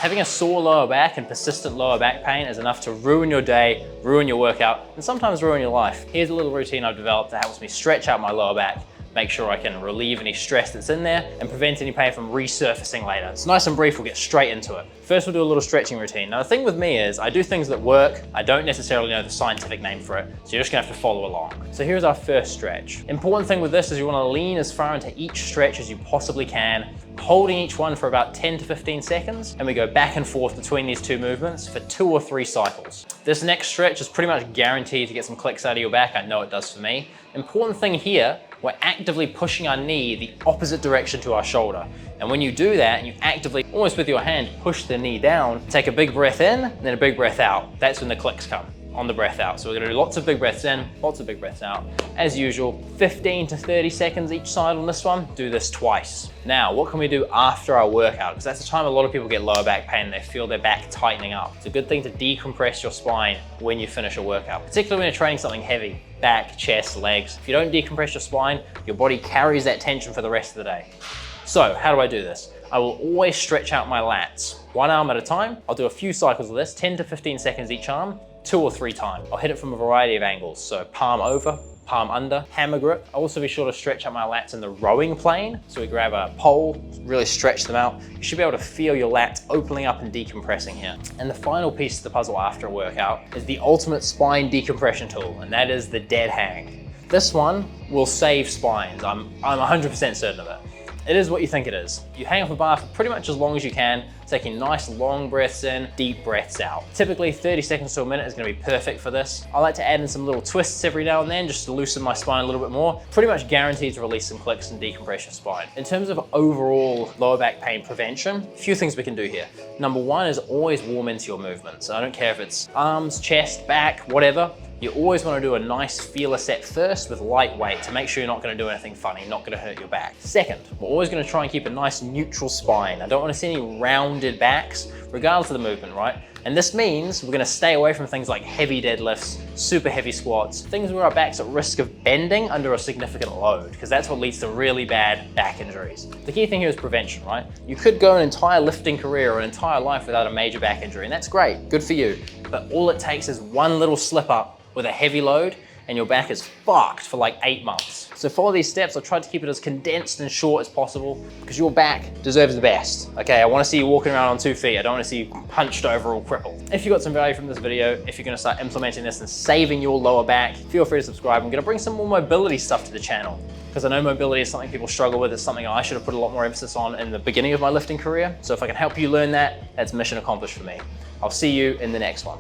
Having a sore lower back and persistent lower back pain is enough to ruin your day, ruin your workout, and sometimes ruin your life. Here's a little routine I've developed that helps me stretch out my lower back, make sure I can relieve any stress that's in there and prevent any pain from resurfacing later. It's nice and brief, we'll get straight into it. First, we'll do a little stretching routine. Now, the thing with me is I do things that work. I don't necessarily know the scientific name for it, so you're just gonna have to follow along. So here's our first stretch. Important thing with this is you wanna lean as far into each stretch as you possibly can, holding each one for about 10 to 15 seconds, and we go back and forth between these two movements for 2 or 3 cycles. This next stretch is pretty much guaranteed to get some clicks out of your back. I know it does for me. Important thing here, we're actively pushing our knee the opposite direction to our shoulder. And when you do that, and you actively, almost with your hand, push the knee down, take a big breath in, and then a big breath out. That's when the clicks come, on the breath out. So we're gonna do lots of big breaths in, lots of big breaths out. As usual, 15 to 30 seconds each side on this one. Do this twice. Now, what can we do after our workout? Because that's the time a lot of people get lower back pain and they feel their back tightening up. It's a good thing to decompress your spine when you finish a workout, particularly when you're training something heavy, back, chest, legs. If you don't decompress your spine, your body carries that tension for the rest of the day. So how do I do this? I will always stretch out my lats, one arm at a time. I'll do a few cycles of this, 10 to 15 seconds each arm, 2 or 3 times. I'll hit it from a variety of angles. So palm over, palm under, hammer grip. I'll also be sure to stretch out my lats in the rowing plane. So we grab a pole, really stretch them out. You should be able to feel your lats opening up and decompressing here. And the final piece of the puzzle after a workout is the ultimate spine decompression tool, and that is the dead hang. This one will save spines. I'm 100% certain of it. It is what you think it is. You hang off a bar for pretty much as long as you can, taking nice long breaths in, deep breaths out. Typically 30 seconds to a minute is gonna be perfect for this. I like to add in some little twists every now and then just to loosen my spine a little bit more. Pretty much guaranteed to release some clicks and decompress your spine. In terms of overall lower back pain prevention, a few things we can do here. Number one is always warm into your movements. I don't care if it's arms, chest, back, whatever. You always want to do a nice feeler set first with light weight to make sure you're not going to do anything funny, not going to hurt your back. Second, we're always going to try and keep a nice neutral spine. I don't want to see any rounded backs, regardless of the movement, right? And this means we're going to stay away from things like heavy deadlifts, super heavy squats, things where our back's at risk of bending under a significant load, because that's what leads to really bad back injuries. The key thing here is prevention, right? You could go an entire lifting career or an entire life without a major back injury, and that's great, good for you. But all it takes is one little slip up with a heavy load and your back is fucked for like 8 months. So follow these steps. I tried to keep it as condensed and short as possible because your back deserves the best. Okay, I wanna see you walking around on 2 feet. I don't wanna see you hunched over or crippled. If you got some value from this video, if you're gonna start implementing this and saving your lower back, feel free to subscribe. I'm gonna bring some more mobility stuff to the channel because I know mobility is something people struggle with. It's something I should have put a lot more emphasis on in the beginning of my lifting career. So if I can help you learn that, that's mission accomplished for me. I'll see you in the next one.